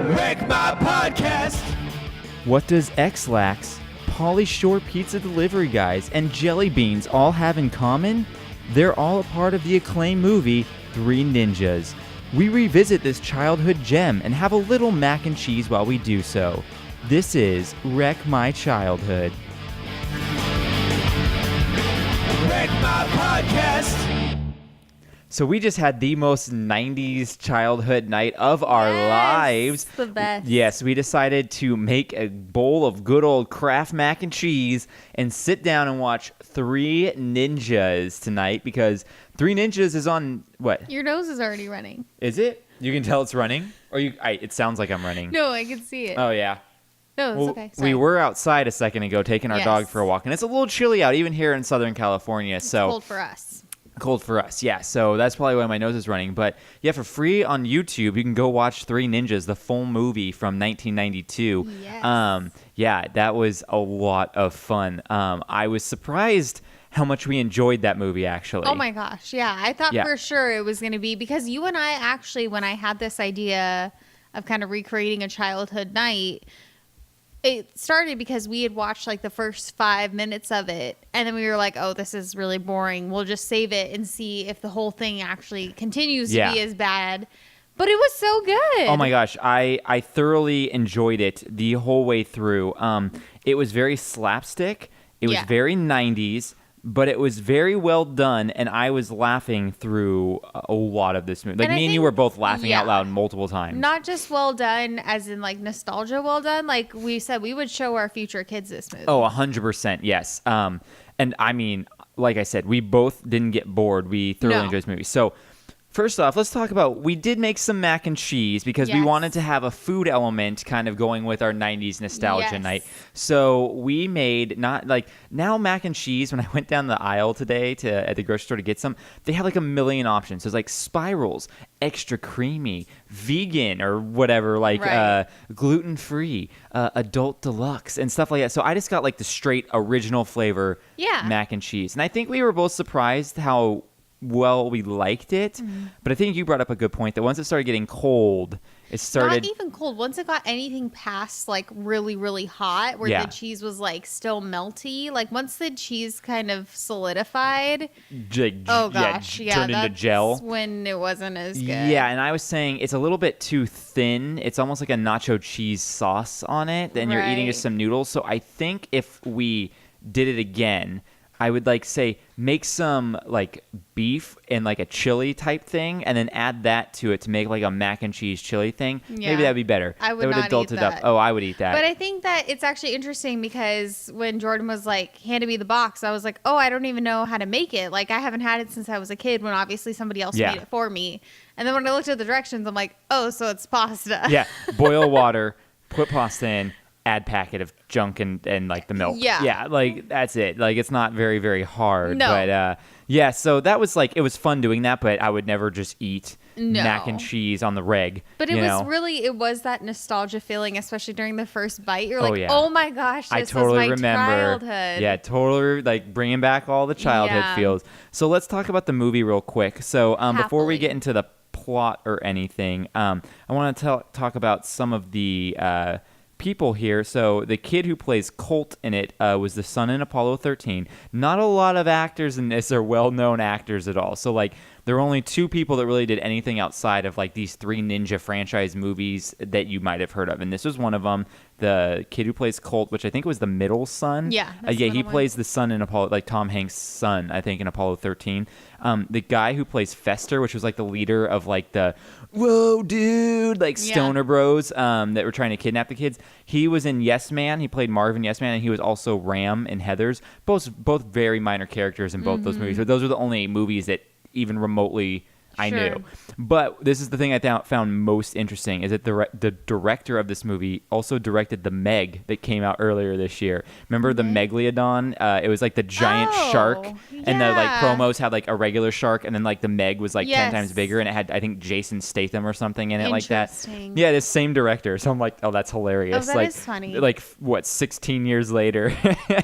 Wreck My Podcast. What does X-Lax, Pauly Shore pizza delivery guys, and Jelly Beans all have in common? They're all a part of the acclaimed movie Three Ninjas. We revisit this childhood gem and have a little mac and cheese while we do so. This is Wreck My Childhood. Wreck My Podcast. So we just had the most 90s childhood night of our lives. The best. Yes, we decided to make a bowl of good old Kraft mac and cheese and sit down and watch Three Ninjas tonight because Three Ninjas is on what? Your nose is already running. Is it? You can tell it's running? Or it sounds like I'm running. No, I can see it. Oh, yeah. No, it's okay. Sorry. We were outside a second ago taking our dog for a walk, and it's a little chilly out, even here in Southern California. It's so cold for us. Cold for us, yeah. So that's probably why my nose is running. But yeah, for free on YouTube, you can go watch Three Ninjas, the full movie from 1992. Yes. Yeah, that was a lot of fun. I was surprised how much we enjoyed that movie, actually. Oh my gosh, yeah. I thought for sure it was going to be, because you and I actually, when I had this idea of kind of recreating a childhood night, it started because we had watched like the first 5 minutes of it, and then we were like, oh, this is really boring. We'll just save it and see if the whole thing actually continues to be as bad. But it was so good. Oh my gosh, I thoroughly enjoyed it the whole way through. It was very slapstick. It was very 90s. But it was very well done, and I was laughing through a lot of this movie. Like, me and you were both laughing out loud multiple times. Not just well done, as in, like, nostalgia well done. Like we said, we would show our future kids this movie. Oh, 100%, yes. And, I mean, like I said, we both didn't get bored. We thoroughly enjoyed this movie. So, first off, let's talk about, we did make some mac and cheese because we wanted to have a food element kind of going with our 90s nostalgia night. So we made now mac and cheese, when I went down the aisle today at the grocery store to get some, they have like a million options. There's like spirals, extra creamy, vegan or whatever, gluten-free, adult deluxe and stuff like that. So I just got like the straight original flavor mac and cheese. And I think we were both surprised how well we liked it, but I think you brought up a good point that once it started getting cold, it started... Not even cold. Once it got anything past like really, really hot, where the cheese was like still melty, like once the cheese kind of solidified, turned into gel, that's when it wasn't as good. Yeah, and I was saying it's a little bit too thin. It's almost like a nacho cheese sauce on it, and you're eating just some noodles. So I think if we did it again, I would make some like beef and like a chili type thing, and then add that to it to make like a mac and cheese chili thing. Yeah. Maybe that'd be better. I would not adult eat it that. Up. Oh, I would eat that. But I think that it's actually interesting because when Jordan was like, handed me the box, I was like, oh, I don't even know how to make it. Like, I haven't had it since I was a kid, when obviously somebody else made it for me. And then when I looked at the directions, I'm like, oh, so it's pasta. Yeah. Boil water, put pasta in, add packet of junk and like the milk. Yeah, like that's it. Like, it's not very, very hard. No. But so that was like, it was fun doing that, but I would never just eat mac and cheese on the reg. But it was that nostalgia feeling, especially during the first bite. You're like, oh my gosh, this was my childhood. Yeah, totally, like bringing back all the childhood feels. So let's talk about the movie real quick. So before we get into the plot or anything, I want to talk about some of the people here. So the kid who plays Colt in it was the son in Apollo 13. Not a lot of actors in this are well-known actors at all. So like there are only two people that really did anything outside of like these Three Ninja franchise movies that you might have heard of, and this was one of them. The kid who plays Colt, which I think was the middle son. Yeah, he plays the son in Apollo, like Tom Hanks' son, I think, in Apollo 13. The guy who plays Fester, which was like the leader of like the whoa dude, like stoner bros that were trying to kidnap the kids. He was in Yes Man. He played Marvin Yes Man, and he was also Ram in Heathers. Both very minor characters in both those movies. But those are the only movies that even remotely I knew. But this is the thing I found most interesting, is that the director of this movie also directed The Meg that came out earlier this year. Remember the Megalodon? It was like the giant shark, and the like promos had like a regular shark, and then like the Meg was like 10 times bigger, and it had, I think, Jason Statham or something in it like that. Yeah, this same director. So I'm like, oh, that's hilarious. Oh, that is funny. Like, what, 16 years later?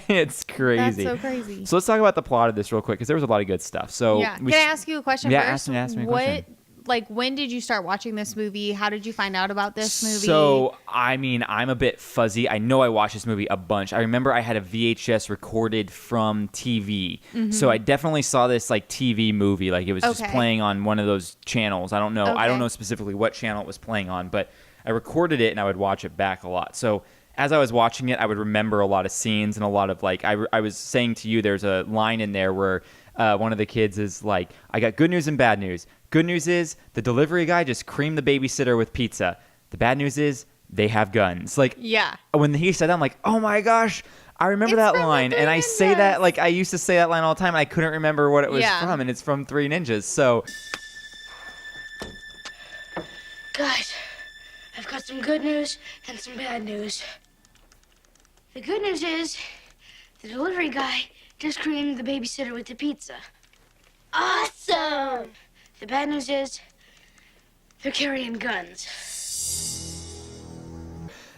It's crazy. That's so crazy. So let's talk about the plot of this real quick, because there was a lot of good stuff. So can I ask you a question first? Ask me a question. like, when did you start watching this movie? How did you find out about this movie? So, I mean, I'm a bit fuzzy. I know I watched this movie a bunch. I remember I had a VHS recorded from TV. So I definitely saw this, like, TV movie. Like, it was just playing on one of those channels. I don't know. I don't know specifically what channel it was playing on, but I recorded it and I would watch it back a lot. So as I was watching it, I would remember a lot of scenes and a lot of, like, I was saying to you, there's a line in there where one of the kids is like, I got good news and bad news. Good news is the delivery guy just creamed the babysitter with pizza. The bad news is they have guns. Like, when he said that, I'm like, oh my gosh, I remember that line. And I say that, like, I used to say that line all the time and I couldn't remember what it was from. And it's from Three Ninjas. So, guys, I've got some good news and some bad news. The good news is the delivery guy just creamed the babysitter with the pizza. Awesome! The bad news is they're carrying guns.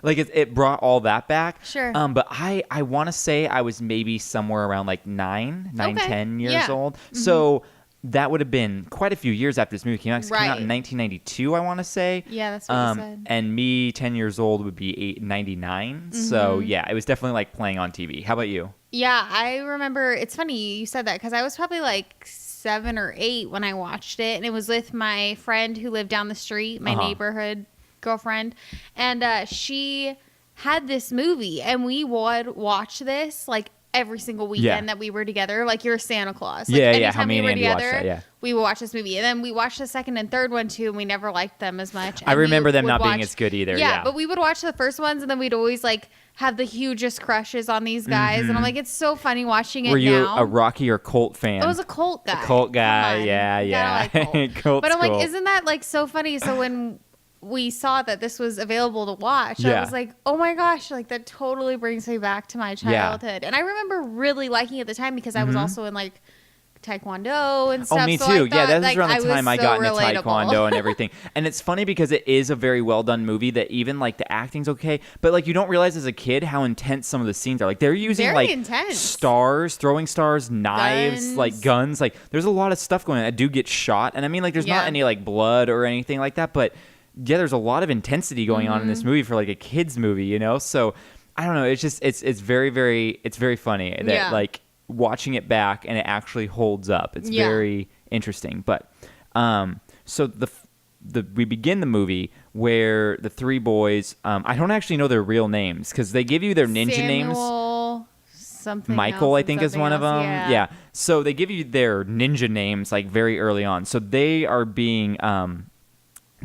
like, it brought all that back. Sure. But I want to say I was maybe somewhere around like 10 years old. So that would have been quite a few years after this movie came out. 'Cause it came out in 1992, I want to say. Yeah, that's what you said. And me, 10 years old, would be 99. So, yeah, it was definitely, like, playing on TV. How about you? Yeah, I remember. It's funny you said that because I was probably like 7 or 8 when I watched it. And it was with my friend who lived down the street, my neighborhood girlfriend. And she had this movie. And we would watch this, like, every single weekend that we were together, like you're Santa Claus. Like, How me and Andy watched that, we would watch this movie. And then we watched the second and third one too, and we never liked them as much. And I remember them not being as good either. Yeah, but we would watch the first ones, and then we'd always like have the hugest crushes on these guys. And I'm like, it's so funny watching it now. Were you a Rocky or Colt fan? I was a Colt guy. A Colt guy, yeah. Like Colt. But I'm like, isn't that like so funny? So when we saw that this was available to watch, I was like, oh my gosh, like that totally brings me back to my childhood. And I remember really liking it at the time because I was also in like Taekwondo and stuff. Oh, me so too. I thought, That was around the time I got into relatable. Taekwondo and everything. And it's funny because it is a very well done movie that even like the acting's okay, but like you don't realize as a kid how intense some of the scenes are. Like they're using Very like intense. stars, throwing stars, knives, Guns. like guns. Like there's a lot of stuff going on. A dude gets shot, and I mean like there's not any like blood or anything like that, but yeah, there's a lot of intensity going on in this movie for like a kid's movie, you know? So I don't know. It's just, it's very, very, it's very funny that like watching it back and it actually holds up. It's very interesting. But, so we begin the movie where the three boys, I don't actually know their real names because they give you their ninja names. Something Michael, else I think, is one of them. Yeah. So they give you their ninja names like very early on. So they are being,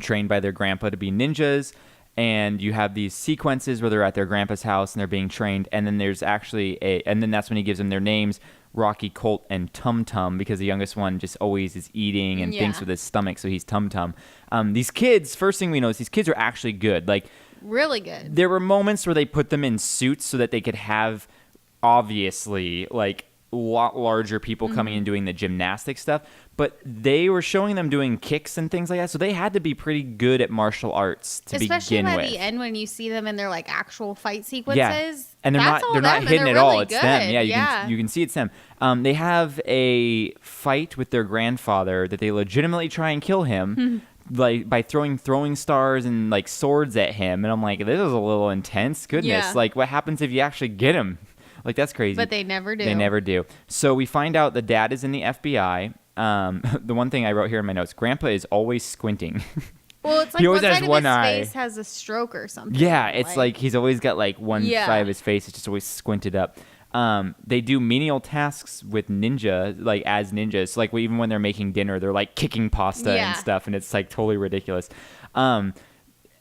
trained by their grandpa to be ninjas, and you have these sequences where they're at their grandpa's house and they're being trained, and then there's actually and then that's when he gives them their names, Rocky, Colt, and Tum Tum, because the youngest one just always is eating and thinks with his stomach, so he's Tum Tum. These kids, first thing we know is these kids are actually good. Like really good. There were moments where they put them in suits so that they could have obviously like a lot larger people coming and doing the gymnastic stuff, but they were showing them doing kicks and things like that, so they had to be pretty good at martial arts to especially begin with. Especially by the end when you see them in their like actual fight sequences. And they're not hidden at all. It's them. Yeah, you can see it's them. They have a fight with their grandfather that they legitimately try and kill him. Like by throwing stars and like swords at him, and I'm like, this is a little intense. Goodness, like what happens if you actually get him? Like that's crazy. But they never do. They never do. So we find out the dad is in the FBI. The one thing I wrote here in my notes: Grandpa is always squinting. Well, it's like he always one has side one of his eye. face has a stroke or something. Yeah, it's like he's always got like one side of his face is just always squinted up. They do menial tasks with ninja, like as ninjas. So, like even when they're making dinner, they're like kicking pasta and stuff, and it's like totally ridiculous. And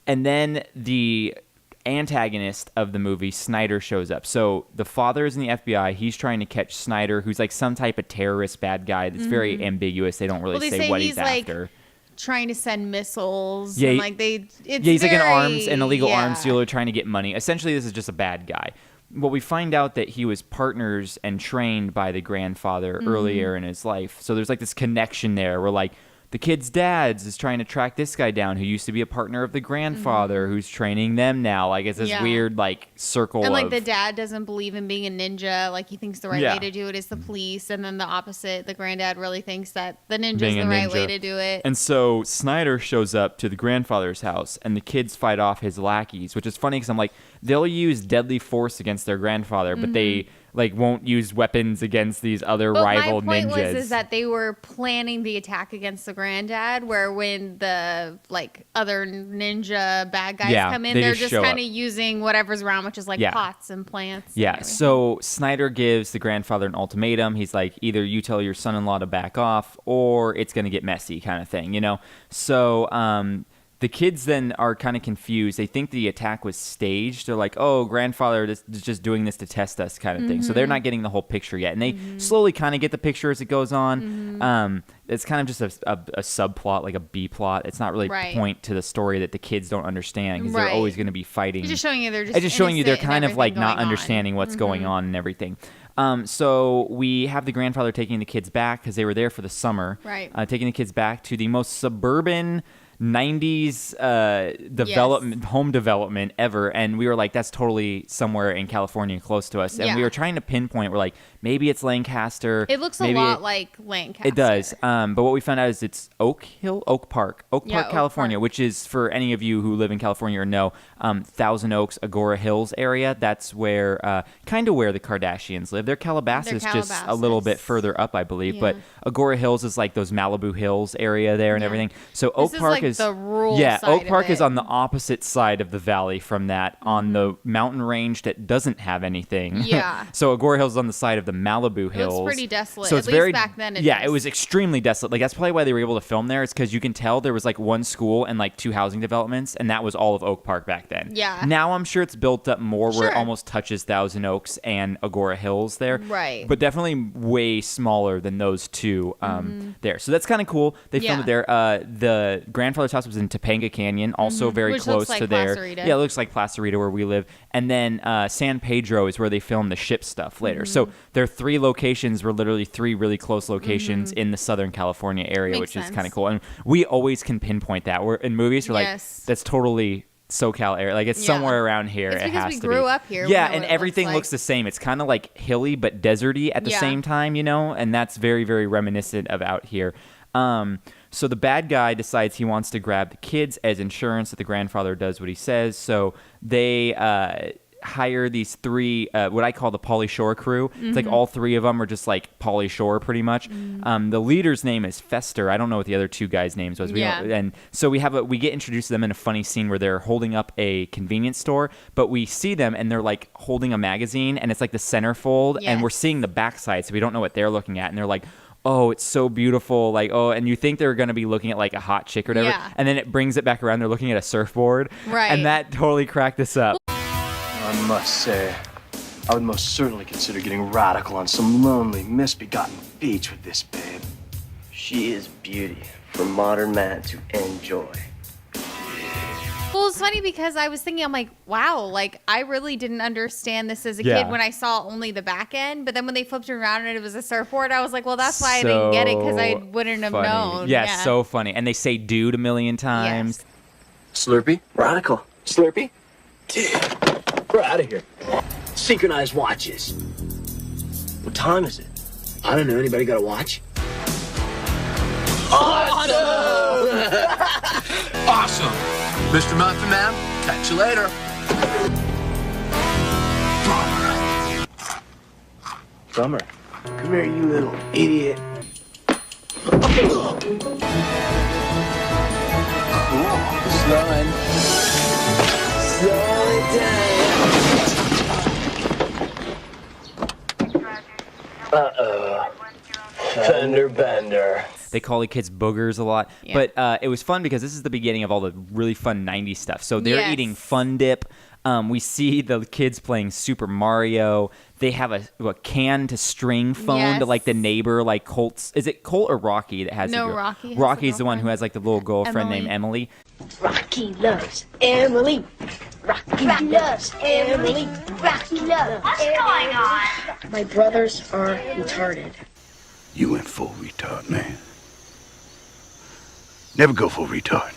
then the antagonist of the movie, Snyder, shows up. So the father is in the FBI. He's trying to catch Snyder, who's like some type of terrorist bad guy that's very ambiguous. They don't really say what he's after. Trying to send missiles. And like he's like an illegal arms dealer trying to get money. Essentially, this is just a bad guy. Well, we find out that he was partners and trained by the grandfather earlier in his life. So there's like this connection there where like the kid's dad is trying to track this guy down who used to be a partner of the grandfather who's training them now. Like, it's this weird, like, circle and, like, of... the dad doesn't believe in being a ninja. Like, he thinks the right way to do it is the police. And then the opposite, the granddad really thinks that the ninja's the right way to do it. And so Snyder shows up to the grandfather's house, and the kids fight off his lackeys, which is funny because I'm like, they'll use deadly force against their grandfather, but they... like, won't use weapons against these other rival ninjas. My point was that they were planning the attack against the granddad, where when the, like, other ninja bad guys come in, they're just kind of using whatever's around, which is, like, pots and plants. Yeah, so Snyder gives the grandfather an ultimatum. He's like, either you tell your son-in-law to back off, or it's going to get messy kind of thing, you know? So, the kids then are kind of confused. They think the attack was staged. They're like, oh, grandfather is just doing this to test us kind of thing. So they're not getting the whole picture yet. And they slowly kind of get the picture as it goes on. It's kind of just a subplot, like a B plot. It's not really point to the story that the kids don't understand because they're always going to be fighting. It's just showing you they're kind of like not understanding what's going on and everything. So we have the grandfather taking the kids back because they were there for the summer. Right. Taking the kids back to the most suburban 90s home development ever, and we were like, that's totally somewhere in California close to us, and we were trying to pinpoint, we're like, maybe it's Lancaster. It looks a lot like Lancaster. It does, but what we found out is it's Oak Park, California, which is, for any of you who live in California or know, Thousand Oaks, Agora Hills area. That's where kind of where the Kardashians live. They're Calabasas, just a little bit further up, I believe, but Agora Hills is like those Malibu Hills area there and everything. So Oak Park is the rural side Oak Park of it. is on the opposite side of the valley from that, on the mountain range that doesn't have anything. Yeah. So Agora Hills is on the side of the Malibu Hills. It was pretty desolate. So at least back then. It was extremely desolate. Like, that's probably why they were able to film there. It's because you can tell there was like one school and like 2 housing developments, and that was all of Oak Park back then. Yeah. Now I'm sure it's built up more where it almost touches Thousand Oaks and Agora Hills there. Right. But definitely way smaller than those two there. So that's kind of cool. They filmed it there. The grandfather's house was in Topanga Canyon, also very Which close looks like to there. Placerita. Yeah, it looks like Placerita where we live. And then San Pedro is where they filmed the ship stuff later. So their 3 locations were literally 3 really close locations in the Southern California area, which is kind of cool. And we always can pinpoint that. We're in movies, we're like, that's totally SoCal area. Like, it's somewhere around here. It's it has because to we grew be. up here. Yeah, and everything looks the same. It's kind of like hilly but deserty at the same time, you know? And that's very, very reminiscent of out here. So the bad guy decides he wants to grab the kids as insurance, that the grandfather does what he says. So they hire these 3, what I call the Pauly Shore crew. It's like all 3 of them are just like Pauly Shore pretty much. The leader's name is Fester. I don't know what the other 2 guys' names was. And so we get introduced to them in a funny scene where they're holding up a convenience store, but we see them and they're like holding a magazine, and it's like the centerfold, and we're seeing the backside, so we don't know what they're looking at, and they're like, oh, it's so beautiful, like, oh, and you think they're going to be looking at like a hot chick or whatever, and then it brings it back around, they're looking at a surfboard, and that totally cracked us up. I must say, I would most certainly consider getting radical on some lonely, misbegotten beach with this babe. She is beauty for modern man to enjoy. Well, it's funny because I was thinking, I'm like, wow, like, I really didn't understand this as a kid when I saw only the back end. But then when they flipped it around and it was a surfboard, I was like, well, that's why I didn't get it, because I wouldn't have known. Yeah, so funny. And they say dude a million times. Yes. Slurpee? Radical. Slurpee? Dude, we're out of here. Synchronized watches. What time is it? I don't know. Anybody got a watch? Awesome! Awesome. Mr. Muffin Man, catch you later. Drummer. Come here, you little idiot. Cool. Slowing. Slow it down. Uh-oh. Fender bender. They call the kids boogers a lot. But it was fun because this is the beginning of all the really fun 90s stuff. So they're eating Fun Dip. We see the kids playing Super Mario. They have a can to string phone to like the neighbor, like Colt's. Is it Colt or Rocky that has No, the girl? Rocky. Rocky's the one who has like the little girlfriend named Emily. Rocky loves Emily. Rocky loves Emily. Rocky loves What's going on? My brothers are retarded. You went full retard, man. Never go full retard.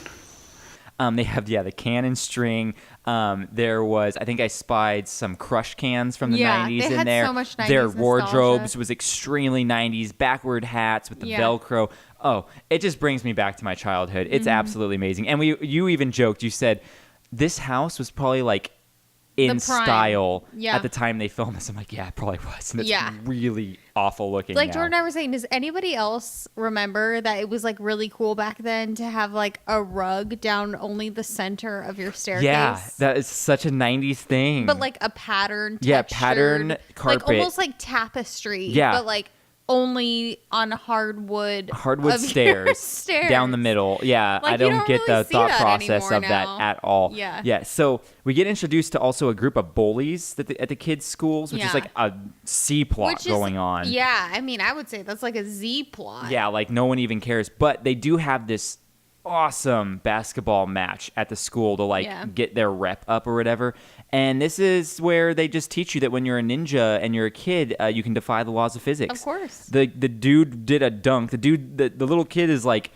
They have the cannon string. There was, I think I spied some Crush cans from the 90s they in had there. so much 90s Their nostalgia. wardrobes was extremely 90s. Backward hats with the Velcro. Oh, it just brings me back to my childhood. It's absolutely amazing. And you even joked. You said this house was probably like in style at the time they filmed this. I'm like, yeah, it probably was. And it's really awful looking Like now. Jordan and I were saying, does anybody else remember that it was like really cool back then to have like a rug down only the center of your staircase? Yeah, that is such a 90s thing. But like a pattern textured, Yeah, pattern carpet. like almost like tapestry. Yeah. But like only on hardwood stairs down the middle. Yeah, Like, I don't get really the see thought that process anymore of that now. at all. Yeah. So we get introduced to also a group of bullies at the kids' schools, which is like a C plot going on. Yeah, I mean, I would say that's like a Z plot. Yeah, like no one even cares. But they do have this awesome basketball match at the school to get their rep up or whatever. And this is where they just teach you that when you're a ninja and you're a kid, you can defy the laws of physics. Of course. The dude did a dunk. The little kid is like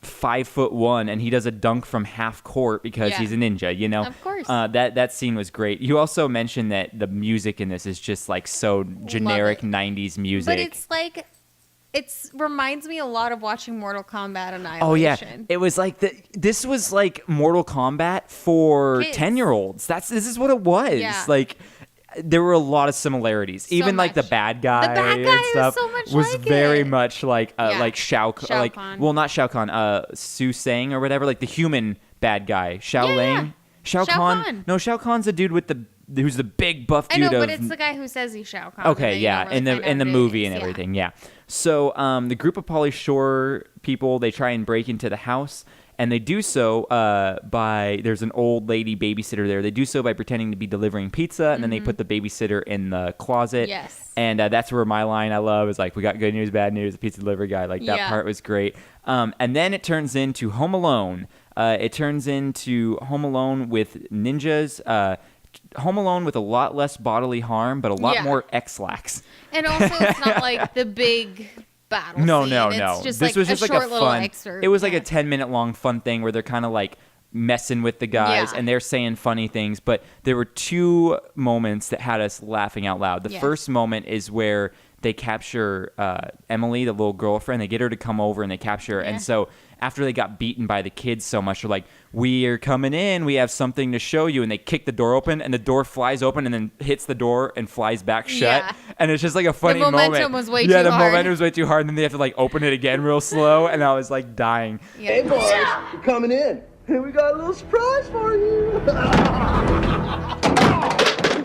5'1" and he does a dunk from half court because he's a ninja, you know? Of course. That scene was great. You also mentioned that the music in this is just like so generic 90s music. But it's like, it reminds me a lot of watching Mortal Kombat Annihilation. Oh yeah, it was like this was like Mortal Kombat for Kids. 10-year-olds. This is what it was. Yeah. Like there were a lot of similarities. Even like the bad guy, bad guy and stuff was so much was like very it. much like Shao Kahn. well, not Shao Kahn, Su Sang or whatever, like the human bad guy, Shao Lang. Shao Kahn. No, Shao Kahn's the dude with who's the big buff I dude know, but it's the guy who says he's Shao Kahn. Okay, yeah, in the movie and everything, yeah. So the group of Pauly Shore people, they try and break into the house, and they do so by, there's an old lady babysitter there. They do so by pretending to be delivering pizza, and then they put the babysitter in the closet. Yes. And that's where my line I love is like, we got good news, bad news, the pizza delivery guy. Like that part was great. And then it turns into Home Alone. It turns into Home Alone with ninjas. Home Alone with a lot less bodily harm, but a lot more X-lax. And also, it's not like the big battle No. scene. It's just This like was just a like short a little fun. excerpt. It was like a 10-minute long fun thing where they're kind of like messing with the guys and they're saying funny things. But there were two moments that had us laughing out loud. The first moment is where they capture Emily, the little girlfriend. They get her to come over and they capture her. And so after they got beaten by the kids so much, they're like, we are coming in. We have something to show you. And they kick the door open and the door flies open and then hits the door and flies back shut. Yeah. And it's just like a funny moment. The momentum was way too Yeah, the hard. momentum was way too hard. And then they have to like open it again real slow. And I was like dying. Hey, boys, you're coming in. Hey, we got a little surprise for you.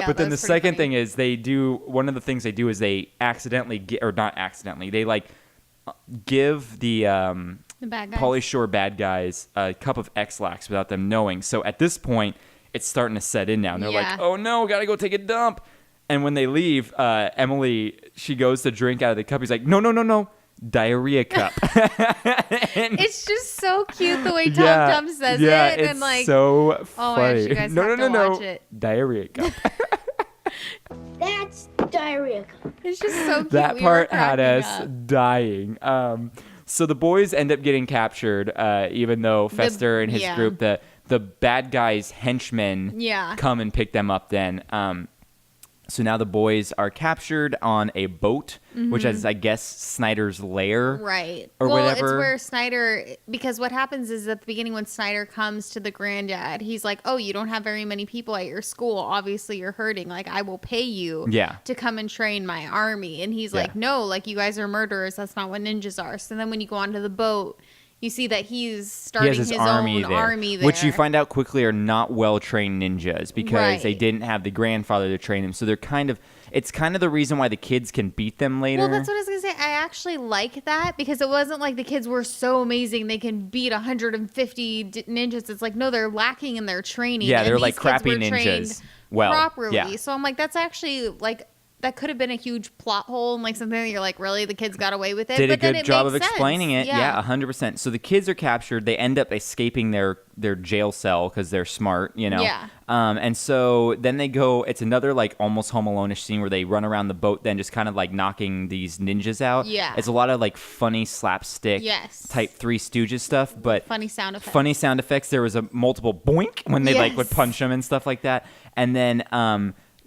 But then the second thing is one of the things they do is they accidentally or not accidentally, they like give the bad guys. Pauly Shore bad guys a cup of X-Lax without them knowing. So at this point, it's starting to set in now. And they're like, oh no, gotta go take a dump. And when they leave, Emily, she goes to drink out of the cup. He's like, no. Diarrhea cup. It's just so cute the way Tom Tom says it. It's and like, so funny. oh my gosh, you guys have to watch it. Diarrhea cup. That's diarrhea. It's just so cute. That We part were had cracking us up. dying. So the boys end up getting captured, even though Fester and his group, the bad guys' henchmen, come and pick them up then. So now the boys are captured on a boat, which is, I guess, Snyder's lair. Right. Or well, whatever. it's where Snyder, because what happens is at the beginning when Snyder comes to the granddad, he's like, oh, you don't have very many people at your school. Obviously, you're hurting. Like, I will pay you to come and train my army. And he's like, no, like, you guys are murderers. That's not what ninjas are. So then when you go onto the boat, you see that he's starting he has his army own there, army there. which you find out quickly are not well-trained ninjas because they didn't have the grandfather to train them. So they're it's kind of the reason why the kids can beat them later. Well, that's what I was going to say. I actually like that because it wasn't like the kids were so amazing they can beat 150 ninjas. It's like, no, they're lacking in their training. Yeah, and they're these like kids crappy were trained ninjas. Well, properly. yeah. So I'm like, that's actually like, that could have been a huge plot hole and like something that you're like, really, the kids got away with it. Did but a good then job of makes explaining sense. it. Yeah, 100%. So the kids are captured. They end up escaping their jail cell because they're smart, you know. Yeah. And so then they go. It's another like almost Home Alone-ish scene where they run around the boat, then just kind of like knocking these ninjas out. Yeah. It's a lot of like funny slapstick type Three Stooges stuff, but funny sound effects. Funny sound effects. There was a multiple boink when they like would punch them and stuff like that. And then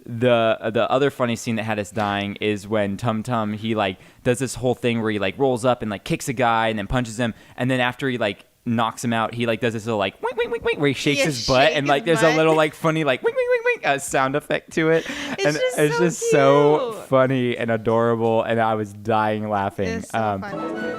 the other funny scene that had us dying is when Tum Tum, he like does this whole thing where he like rolls up and like kicks a guy and then punches him, and then after he like knocks him out, he like does this little like wink wink wink wink where he shakes his butt, and like there's a little like funny like wink wink wink wink sound effect to it. It's just so funny and adorable, and I was dying laughing. It's so funny.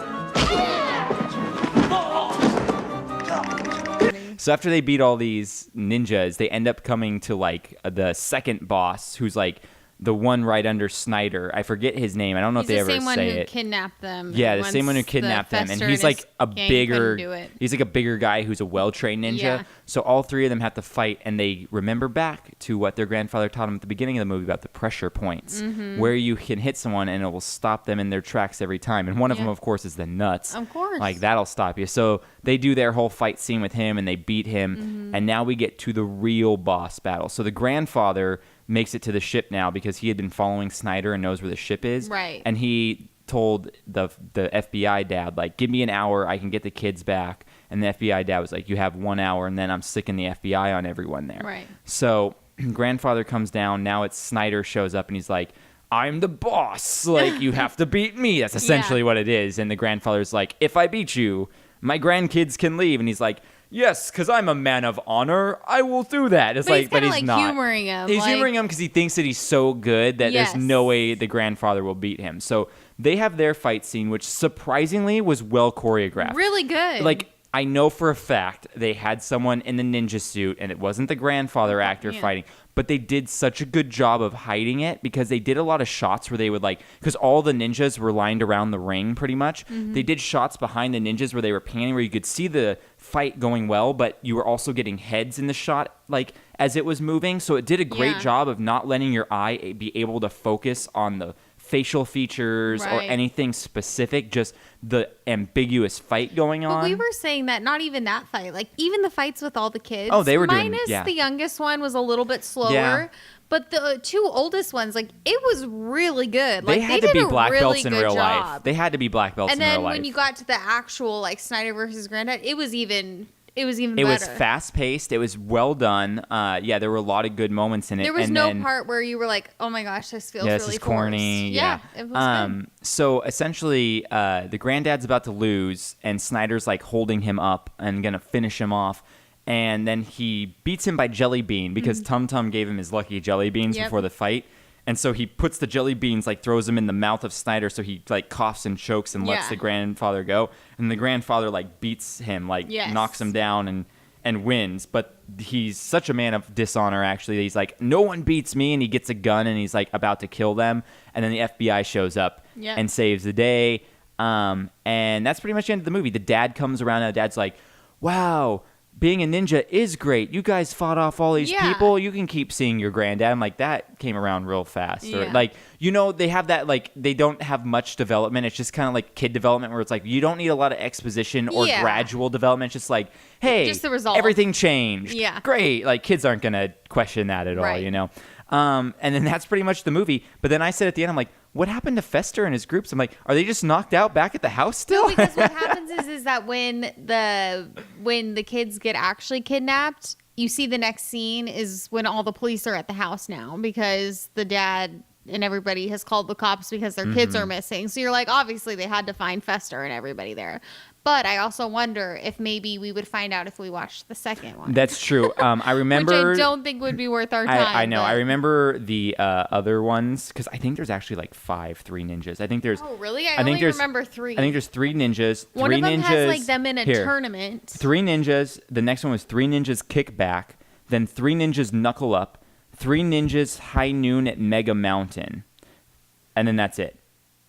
So after they beat all these ninjas, they end up coming to like the second boss, who's like the one right under Snyder. I forget his name. I don't know if they ever say it. He's the same one who kidnapped them. Yeah, the same one who kidnapped them, and he's like a bigger. He's like a bigger guy who's a well-trained ninja. Yeah. So all three of them have to fight, and they remember back to what their grandfather taught them at the beginning of the movie about the pressure points, where you can hit someone and it will stop them in their tracks every time. And one of them, of course, is the nuts. Of course, like that'll stop you. So they do their whole fight scene with him, and they beat him, and now we get to the real boss battle. So the grandfather makes it to the ship now because he had been following Snyder and knows where the ship is. Right. And he told the FBI dad, like, give me an hour, I can get the kids back. And the FBI dad was like, you have 1 hour, and then I'm sicking the FBI on everyone there. Right. So grandfather comes down. Now it's Snyder shows up, and he's like, I'm the boss. Like, you have to beat me. That's essentially what it is. And the grandfather's like, if I beat you, my grandkids can leave. And he's like, yes, because I'm a man of honor. I will do that. It's but he's not. Humoring him. He's humoring him because he thinks that he's so good that there's no way the grandfather will beat him. So they have their fight scene, which surprisingly was well choreographed. Really good. Like, I know for a fact they had someone in the ninja suit, and it wasn't the grandfather actor fighting, but they did such a good job of hiding it because they did a lot of shots where they would like, because all the ninjas were lined around the ring pretty much. They did shots behind the ninjas where they were panning, where you could see the fight going well, but you were also getting heads in the shot like as it was moving. So it did a great job of not letting your eye be able to focus on the facial features or anything specific, just the ambiguous fight going on. But we were saying that not even that fight, like even the fights with all the kids. Oh, they were minus the youngest one was a little bit slower. But the two oldest ones, like, it was really good. Like, they had to be black really belts in real life. They had to be black belts in real life. And then when you got to the actual, like, Snyder versus Granddad, it was even better. It was fast-paced. It was well done. There were a lot of good moments in it. There was no part where you were like, oh, my gosh, this feels really this is corny. Forced. Yeah, it was good. So, essentially, the Granddad's about to lose, and Snyder's, like, holding him up and going to finish him off. And then he beats him by jelly bean because Tum Tum gave him his lucky jelly beans before the fight. And so he puts the jelly beans, like throws them in the mouth of Snyder, so he like coughs and chokes and lets the grandfather go. And the grandfather like beats him, like knocks him down and wins. But he's such a man of dishonor, actually. He's like, no one beats me. And he gets a gun and he's like about to kill them. And then the FBI shows up and saves the day. And that's pretty much the end of the movie. The dad comes around and the dad's like, wow, being a ninja is great. You guys fought off all these people. You can keep seeing your granddad. I'm like, that came around real fast. Or, like, you know, they have that, like, they don't have much development. It's just kind of like kid development where it's like, you don't need a lot of exposition or gradual development. It's just like, hey, just the result. Everything changed. Yeah. Great. Like, kids aren't going to question that at all, you know? And then that's pretty much the movie. But then I said at the end, I'm like, what happened to Fester and his groups? I'm like, are they just knocked out back at the house still? No, because what happens is that when the kids get actually kidnapped, you see the next scene is when all the police are at the house now because the dad and everybody has called the cops because their kids are missing. So you're like, obviously they had to find Fester and everybody there. But I also wonder if maybe we would find out if we watched the second one. That's true. I remember... Which I don't think would be worth our time. I know. I remember the other ones, because I think there's actually like 3 ninjas. I think there's... Oh, really? I only remember 3. I think there's 3 ninjas. One of them ninjas, has like them in a tournament. 3 ninjas. The next one was 3 ninjas kick back. Then 3 ninjas knuckle up. 3 ninjas high noon at Mega Mountain. And then that's it.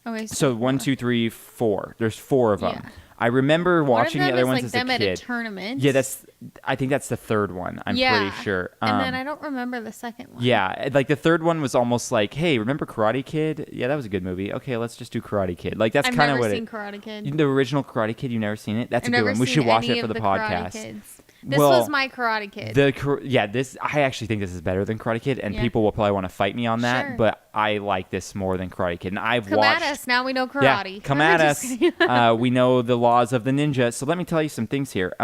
Okay, so 1, 2, 3, 4. There's 4 of them. I remember watching the other ones as a them kid. at a tournament. Yeah, I think that's the third one. I'm pretty sure. And then I don't remember the second one. Yeah, like the third one was almost like, hey, remember Karate Kid? Yeah, that was a good movie. Okay, let's just do Karate Kid. Like that's kind of what I've never seen Karate Kid. The original Karate Kid, you've never seen it? That's a good one. We should watch it for the podcast. This was my Karate Kid. I actually think this is better than Karate Kid, and people will probably want to fight me on that, but I like this more than Karate Kid. And I've watched. Come at us, now we know karate. Yeah, come at us. We know the laws of the ninja. So let me tell you some things here.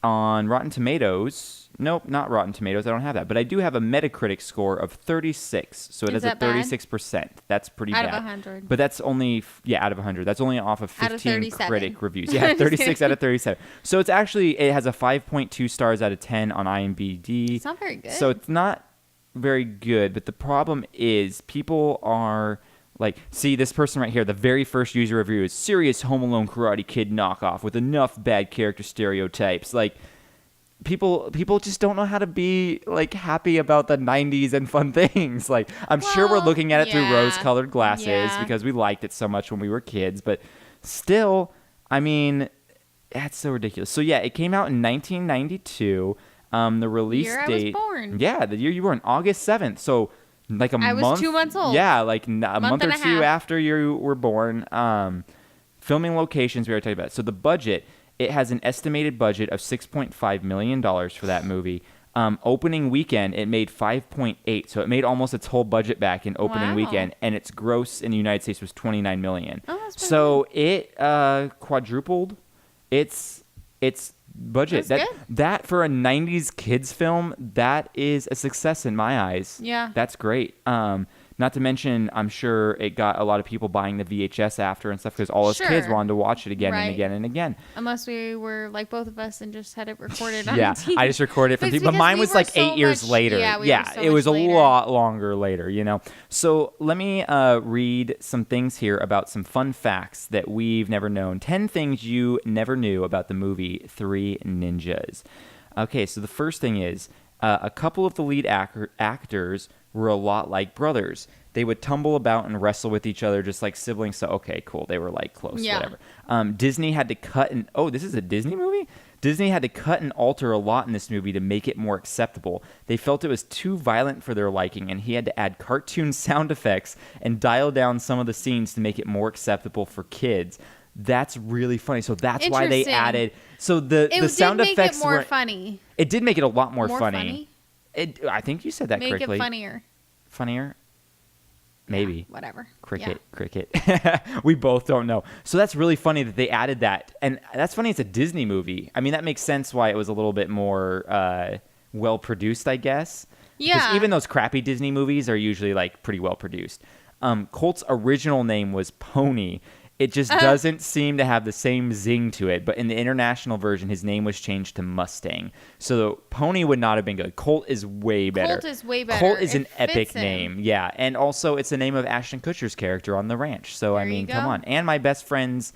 On Rotten Tomatoes, nope, not Rotten Tomatoes. I don't have that, but I do have a Metacritic score of 36. So it has a 36%. That's pretty bad. Out of 100. But that's only out of 100. That's only off of 15 of critic reviews. Yeah, 36 out of 37. So it has a 5.2 stars out of 10 on IMDb. It's not very good. So it's not very good. But the problem is people are. Like, see, this person right here, the very first user review is serious Home Alone Karate Kid knockoff with enough bad character stereotypes. Like, people just don't know how to be, like, happy about the 90s and fun things. Like, I'm sure we're looking at it through rose-colored glasses because we liked it so much when we were kids. But still, I mean, that's so ridiculous. So, yeah, it came out in 1992. The release date. I was born. Yeah, the year you were born, August 7th. So... Like I was 2 months old. Yeah, like a month or two half. after you were born. Filming locations, we already talked about. So the budget, it has an estimated budget of $6.5 million for that movie. Opening weekend, it made 5.8, so it made almost its whole budget back in opening weekend, and its gross in the United States was $29 million. Oh, that's pretty so good. It quadrupled its budget. That for a 90s kids film, that is a success in my eyes. Yeah. That's great. Not to mention, I'm sure it got a lot of people buying the VHS after and stuff because all us kids wanted to watch it again and again and again. Unless we were like both of us and just had it recorded on TV. I just recorded it from TV. But mine was like 8 years later. Yeah, it was a lot longer later, you know. So let me read some things here about some fun facts that we've never known. 10 things you never knew about the movie Three Ninjas. Okay, so the first thing is a couple of the lead actors were a lot like brothers. They would tumble about and wrestle with each other just like siblings. So, okay, cool. They were like close, whatever. Disney had to cut and... Oh, this is a Disney movie? Disney had to cut and alter a lot in this movie to make it more acceptable. They felt it was too violent for their liking, and he had to add cartoon sound effects and dial down some of the scenes to make it more acceptable for kids. That's really funny. So that's why they added... So the sound effects were... It did make it more funny. It did make it a lot more funny. I think you said that correctly. Make it funnier. Funnier? Maybe. Yeah, whatever. Cricket. We both don't know. So that's really funny that they added that. And that's funny it's a Disney movie. I mean, that makes sense why it was a little bit more well-produced, I guess. Yeah. Because even those crappy Disney movies are usually, like, pretty well-produced. Colt's original name was Pony. It just doesn't seem to have the same zing to it. But in the international version, his name was changed to Mustang. So Pony would not have been good. Colt is way better. Colt is an epic name. Yeah. And also, it's the name of Ashton Kutcher's character on The Ranch. So, I mean, come on. And my best friend's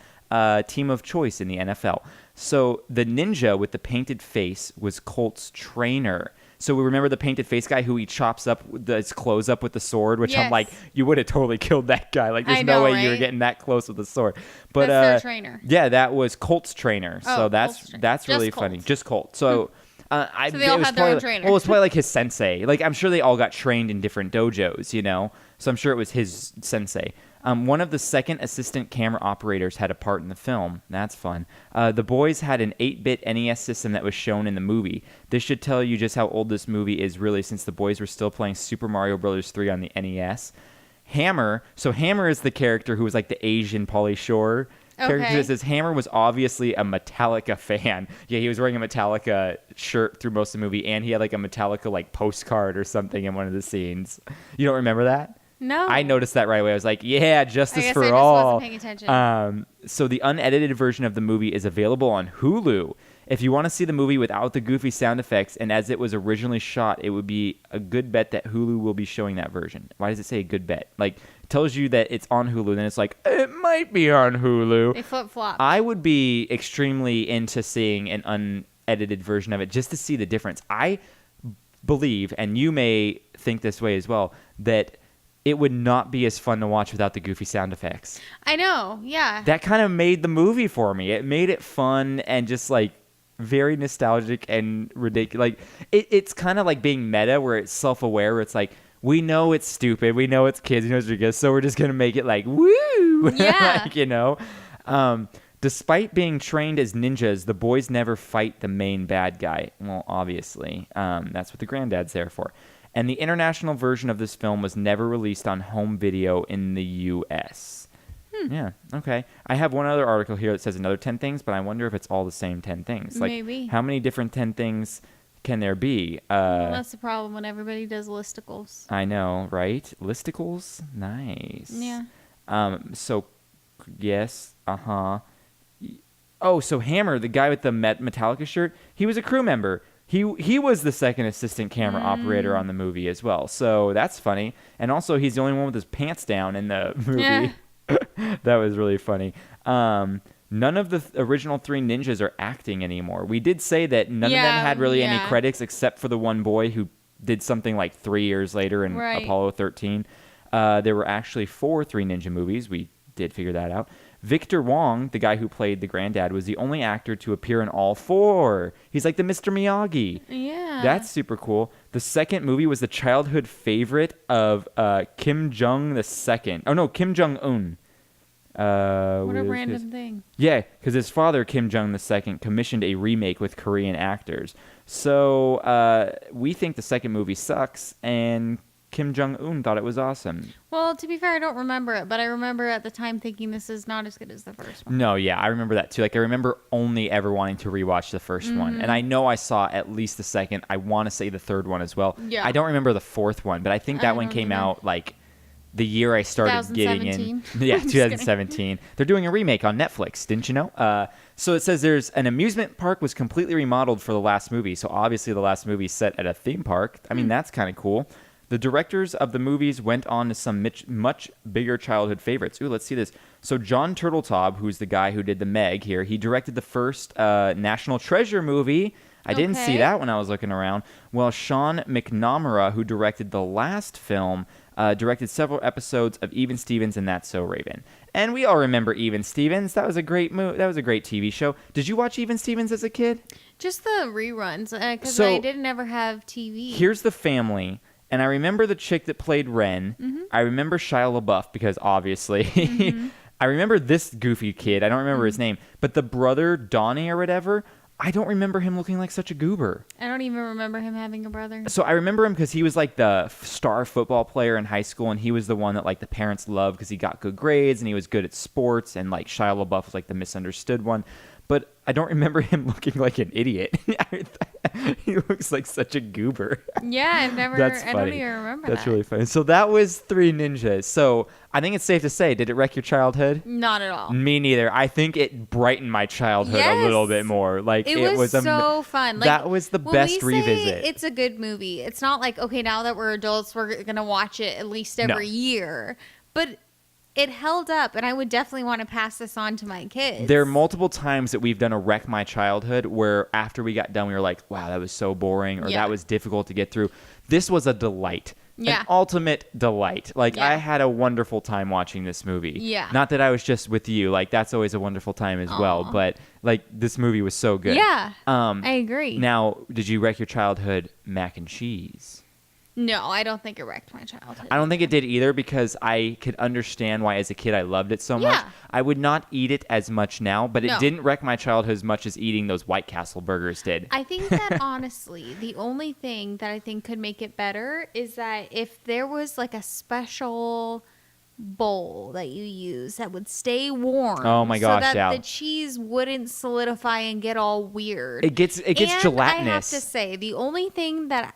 team of choice in the NFL. So the ninja with the painted face was Colt's trainer. So we remember the painted face guy who he chops up his clothes up with the sword, which I'm like, you would have totally killed that guy. Like, there's no way you were getting that close with the sword. But that's their trainer. Yeah, that was Colt's trainer. So that's really funny. Just Colt. So so they all had their own trainer. Well, it's probably like his sensei. Like, I'm sure they all got trained in different dojos, you know? So I'm sure it was his sensei. One of the second assistant camera operators had a part in the film. That's fun. The boys had an 8-bit NES system that was shown in the movie. This should tell you just how old this movie is, really, since the boys were still playing Super Mario Bros. 3 on the NES. Hammer. So Hammer is the character who was like the Asian Pauly Shore character. That says Hammer was obviously a Metallica fan. Yeah, he was wearing a Metallica shirt through most of the movie, and he had like a Metallica like postcard or something in one of the scenes. You don't remember that? No. I noticed that right away. I was like, yeah, justice for all. I wasn't paying attention. So the unedited version of the movie is available on Hulu. If you want to see the movie without the goofy sound effects and as it was originally shot, it would be a good bet that Hulu will be showing that version. Why does it say a good bet? Like, it tells you that it's on Hulu, then it's like, it might be on Hulu. They flip-flop. I would be extremely into seeing an unedited version of it just to see the difference. I believe, and you may think this way as well, that it would not be as fun to watch without the goofy sound effects. I know, yeah. That kind of made the movie for me. It made it fun and just like very nostalgic and ridiculous. Like it's kind of like being meta, where it's self-aware, where it's like, we know it's stupid, we know it's kids, we know it's ridiculous, so we're just gonna make it like woo, yeah. like, you know. Despite being trained as ninjas, the boys never fight the main bad guy. Well, obviously, that's what the granddad's there for. And the international version of this film was never released on home video in the U.S. Yeah, okay. I have one other article here that says another 10 things, but I wonder if it's all the same 10 things. Like, maybe. How many different 10 things can there be? Well, that's the problem when everybody does listicles. I know, right? Listicles? Nice. Yeah. So, yes, Oh, so Hammer, the guy with the Metallica shirt, he was a crew member. He was the second assistant camera operator on the movie as well. So that's funny. And also, he's the only one with his pants down in the movie. Yeah. That was really funny. None of the original 3 ninjas are acting anymore. We did say that none of them had really any credits except for the one boy who did something like 3 years later in Apollo 13. There were actually 4 Three Ninja movies. We did figure that out. Victor Wong, the guy who played the granddad, was the only actor to appear in all 4. He's like the Mr. Miyagi. Yeah. That's super cool. The second movie was the childhood favorite of Kim Jong II. Oh, no, Kim Jong-un. What a random thing. Yeah, because his father, Kim Jong II, commissioned a remake with Korean actors. So we think the second movie sucks, and Kim Jong-un thought it was awesome. Well, to be fair, I don't remember it, but I remember at the time thinking this is not as good as the first one. No, yeah, I remember that too. Like, I remember only ever wanting to rewatch the first one. And I know I saw at least the second. I want to say the third one as well. Yeah. I don't remember the fourth one, but I think that one came out like the year I started getting in. Yeah, 2017. They're doing a remake on Netflix, didn't you know? So it says there's an amusement park was completely remodeled for the last movie. So obviously the last movie set at a theme park. I mean, that's kind of cool. The directors of the movies went on to some much bigger childhood favorites. Ooh, let's see this. So John Turteltaub, who's the guy who did the Meg here, he directed the first National Treasure movie. I didn't see that when I was looking around. Well, Sean McNamara, who directed the last film, directed several episodes of Even Stevens and That's So Raven. And we all remember Even Stevens. That was a great that was a great TV show. Did you watch Even Stevens as a kid? Just the reruns, because I didn't ever have TV. Here's the family. And I remember the chick that played Ren. Mm-hmm. I remember Shia LaBeouf because obviously. Mm-hmm. I remember this goofy kid. I don't remember his name. But the brother, Donnie or whatever, I don't remember him looking like such a goober. I don't even remember him having a brother. So I remember him because he was like the star football player in high school. And he was the one that like the parents loved because he got good grades and he was good at sports. And like Shia LaBeouf was like the misunderstood one. But I don't remember him looking like an idiot. He looks like such a goober. Yeah, I've never. That's funny. I don't even remember That's that. really funny. So that was Three Ninjas. So I think it's safe to say, did it wreck your childhood? Not at all. Me neither. I think it brightened my childhood a little bit more. Like it was so fun. Like, that was the best revisit. It's a good movie. It's not like, okay, now that we're adults, we're gonna watch it at least every year. But it held up, and I would definitely want to pass this on to my kids. There are multiple times that we've done a Wreck My Childhood where after we got done, we were like, wow, that was so boring, or that was difficult to get through. This was a delight. Yeah. An ultimate delight. Like, I had a wonderful time watching this movie. Yeah. Not that I was just with you. Like, that's always a wonderful time as well. But, like, this movie was so good. Yeah. I agree. Now, did you wreck your childhood mac and cheese? No, I don't think it wrecked my childhood. I don't think it did either because I could understand why as a kid I loved it so much. I would not eat it as much now, but it didn't wreck my childhood as much as eating those White Castle burgers did. I think that honestly, the only thing that I think could make it better is that if there was like a special bowl that you use that would stay warm. Oh my gosh, so that the cheese wouldn't solidify and get all weird. It gets gelatinous. I have to say, the only thing that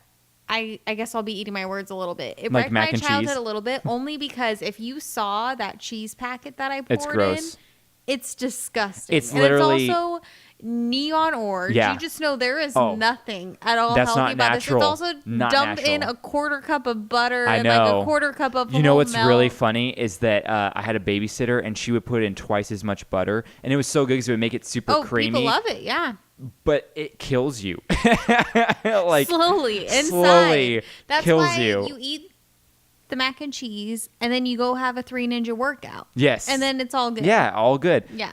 I guess I'll be eating my words a little bit. It like wrecked mac my and childhood cheese? A little bit, only because if you saw that cheese packet that I poured It's gross. in, it's disgusting. It's literally... And it's also neon orange. Yeah. You just know there is nothing at all That's healthy not about natural. this. It's also Not dump natural. in a quarter cup of butter I and know. like a quarter cup of You know whole what's milk. really funny is that I had a babysitter and she would put in twice as much butter, and it was so good because it would make it super creamy. People love it, yeah. But it kills you. Like slowly inside. Slowly That's kills why you. you eat the mac and cheese, and then you go have a 3 Ninja workout. Yes. And then it's all good. Yeah, all good. Yeah.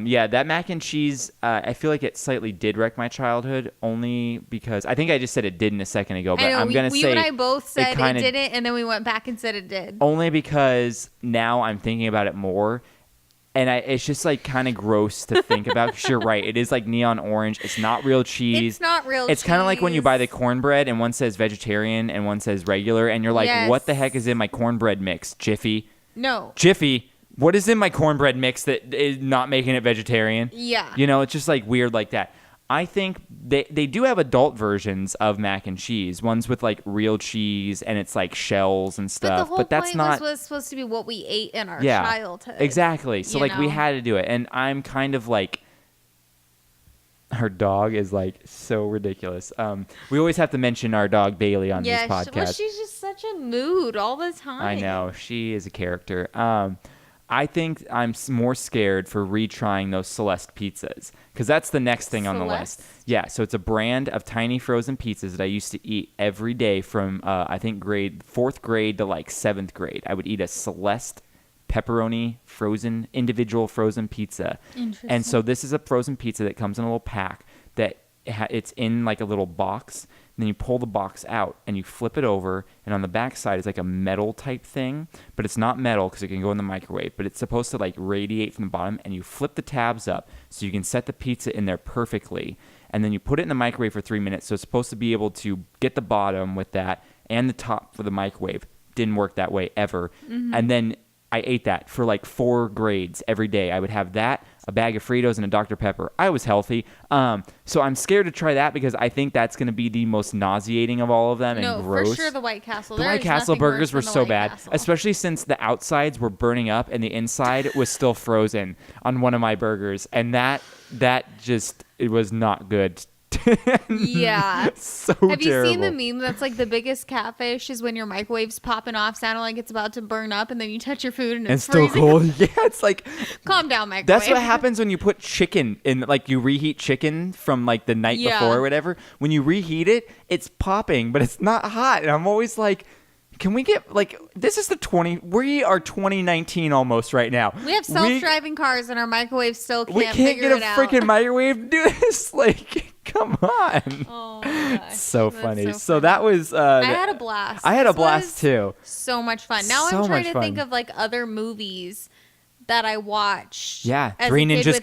Yeah, that mac and cheese, I feel like it slightly did wreck my childhood, only because I think I just said it didn't a second ago, but I'm going to say you and I both said it kinda, didn't, and then we went back and said it did. Only because now I'm thinking about it more. And it's just like kind of gross to think about because you're right. It is like neon orange. It's not real cheese. It's not real cheese. It's kind of like when you buy the cornbread and one says vegetarian and one says regular. And you're like, Yes. what the heck is in my cornbread mix? Jiffy? No. Jiffy? What is in my cornbread mix that is not making it vegetarian? Yeah. You know, it's just like weird like that. I think they do have adult versions of mac and cheese. Ones with like real cheese and it's like shells and stuff. But the whole that's point not was supposed to be what we ate in our yeah, childhood. exactly. So you like we know? had to do it, and I'm kind of like, our dog is like so ridiculous. We always have to mention our dog Bailey on this podcast. Well, she's just such a mood all the time. I know, she is a character. I think I'm more scared for retrying those Celeste pizzas because that's the next thing on the list. Yeah, so it's a brand of tiny frozen pizzas that I used to eat every day from I think fourth grade to like 7th grade. I would eat a Celeste pepperoni individual frozen pizza. And so this is a frozen pizza that comes in a little pack that it's in like a little box. And then you pull the box out and you flip it over, and on the back side is like a metal type thing, but it's not metal because it can go in the microwave, but it's supposed to like radiate from the bottom, and you flip the tabs up so you can set the pizza in there perfectly, and then you put it in the microwave for 3 minutes. So it's supposed to be able to get the bottom with that and the top for the microwave. Didn't work that way ever. And then I ate that for like 4 grades every day. I would have that, a bag of Fritos, and a Dr. Pepper. I was healthy. So I'm scared to try that because I think that's going to be the most nauseating of all of them and gross. For sure the White Castle. The White Castle burgers were so bad, especially since the outsides were burning up and the inside was still frozen on one of my burgers. And that just, it was not good. Yeah. So Have you terrible. seen the meme that's like the biggest catfish is when your microwave's popping off, sounding like it's about to burn up, and then you touch your food and it's still freezing? cold? Yeah, it's like... Calm down, microwave. That's what happens when you put chicken in, like you reheat chicken from like the night before or whatever. When you reheat it, it's popping, but it's not hot. And I'm always like... Can we get, like, this is we are 2019 almost right now. We have self-driving cars and our microwave still can't We can't get a freaking microwave to do this. Like, come on. Oh, my gosh. So funny. That's So that was... I had a blast. I had a blast, too. So much fun. Now So I'm trying much to think fun. of, like, other movies that I watched. Yeah, as Three a kid Ninjas with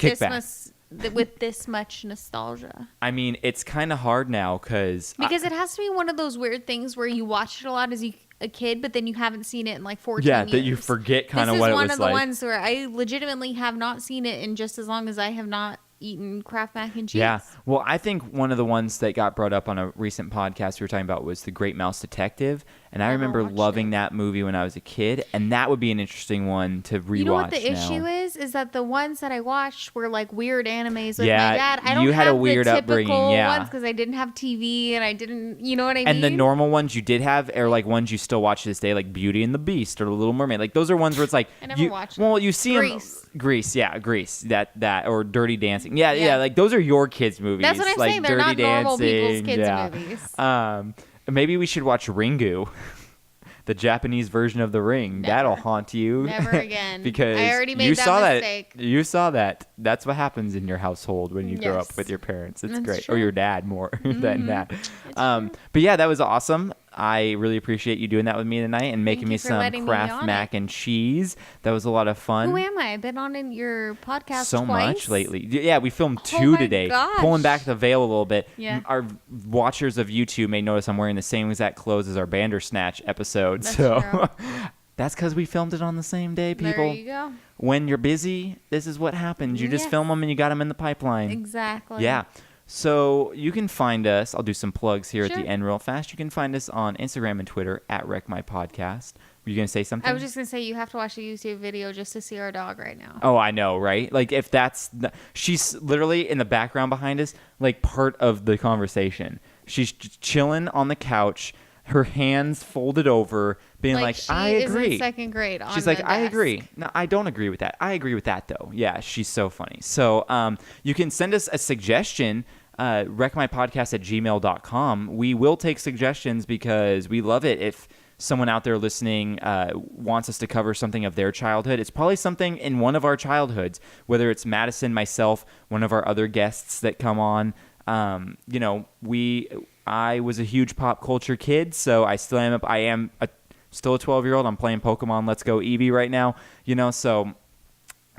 Kick with this much nostalgia. I mean, it's kind of hard now because it has to be one of those weird things where you watched it a lot as a kid, but then you haven't seen it in like 14 years. that you forget kind of what it was like. This is one of the ones where I legitimately have not seen it in just as long as I have not eaten Kraft mac and cheese. Yeah. Well, I think one of the ones that got brought up on a recent podcast we were talking about was The Great Mouse Detective. And I remember loving that movie when I was a kid. And that would be an interesting one to rewatch. You know what the now. issue is that the ones that I watched were like weird animes with Yeah, my dad. I don't you had have a weird the typical upbringing, yeah. ones because I didn't have TV and I didn't, you know what I mean? And the normal ones you did have are like ones you still watch to this day, like Beauty and the Beast or The Little Mermaid. Like those are ones where it's like I never watched them. Well, you see Grease. Grease. That or Dirty Dancing. Yeah. Like those are your kids' movies. That's what I'm like saying. They're Dirty not normal Dancing, people's kids' movies. Maybe we should watch Ringu. The Japanese version of The Ring. Never. That'll haunt you. Never again. Because I already made you that saw mistake. You saw that. That's what happens in your household when you grow up Yes. with your parents. It's That's great. true. Or your dad more than that. But yeah, that was awesome. I really appreciate you doing that with me tonight and making you me for some letting me Kraft on mac it. and cheese. That was a lot of fun. Who am I? I've been on in your podcast So twice. much lately. Yeah, we filmed Oh 2 my today. gosh. Pulling back the veil a little bit. Yeah. Our watchers of YouTube may notice I'm wearing the same exact clothes as our Bandersnatch episode. That's so true. that's because we filmed it on the same day, people. There you go. When you're busy, this is what happens. You just Yes. film them and you got them in the pipeline. Exactly. Yeah. So you can find us. I'll do some plugs here at Sure. the end real fast. You can find us on Instagram and Twitter at WreckMyPodcast. Were you going to say something? I was just going to say you have to watch the YouTube video just to see our dog right now. Oh, I know, right? Like if she's literally in the background behind us, like part of the conversation. She's chilling on the couch, her hands folded over, being like she I is agree. in second grade on She's the like, I desk. agree. No, I don't agree with that. I agree with that though. Yeah, she's so funny. So you can send us a suggestion wreckmypodcast@gmail.com. We will take suggestions because we love it if someone out there listening wants us to cover something of their childhood. It's probably something in one of our childhoods, whether it's Madison, myself, one of our other guests that come on. I was a huge pop culture kid, so I still am. Still a 12-year-old. I'm playing Pokemon Let's Go Eevee right now, so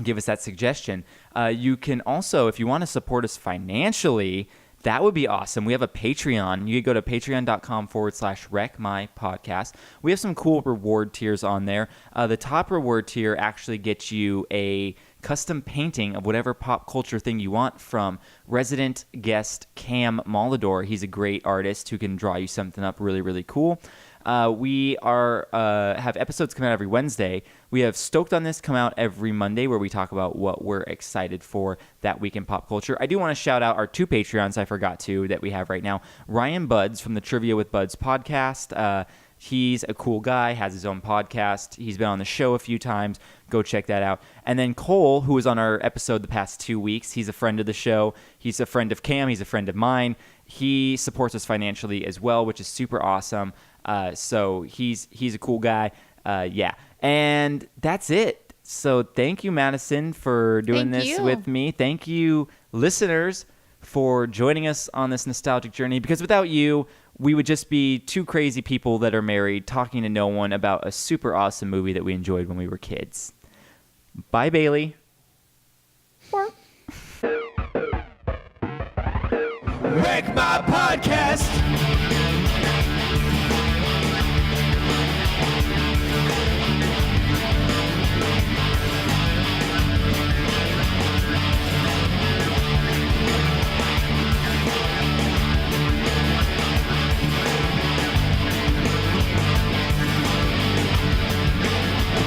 give us that suggestion. You can also, if you want to support us financially, that would be awesome. We have a Patreon. You could go to patreon.com/wreckmypodcast. We have some cool reward tiers on there. The top reward tier actually gets you a custom painting of whatever pop culture thing you want from resident guest Cam Molador. He's a great artist who can draw you something up really, really cool. We have episodes come out every Wednesday. We have Stoked on This come out every Monday, where we talk about what we're excited for that week in pop culture. I do want to shout out our 2 Patreons I forgot to that we have right now. Ryan Buds from the Trivia with Buds podcast. He's a cool guy, has his own podcast. He's been on the show a few times. Go check that out. And then Cole, who was on our episode the past 2 weeks, he's a friend of the show. He's a friend of Cam. He's a friend of mine. He supports us financially as well, which is super awesome. So he's a cool guy. Yeah. And that's it. So thank you, Madison, for doing this with me. Thank you, listeners, for joining us on this nostalgic journey. Because without you, we would just be 2 crazy people that are married talking to no one about a super awesome movie that we enjoyed when we were kids. Bye, Bailey. Wreck My Podcast.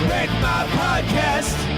Wreck My Podcast.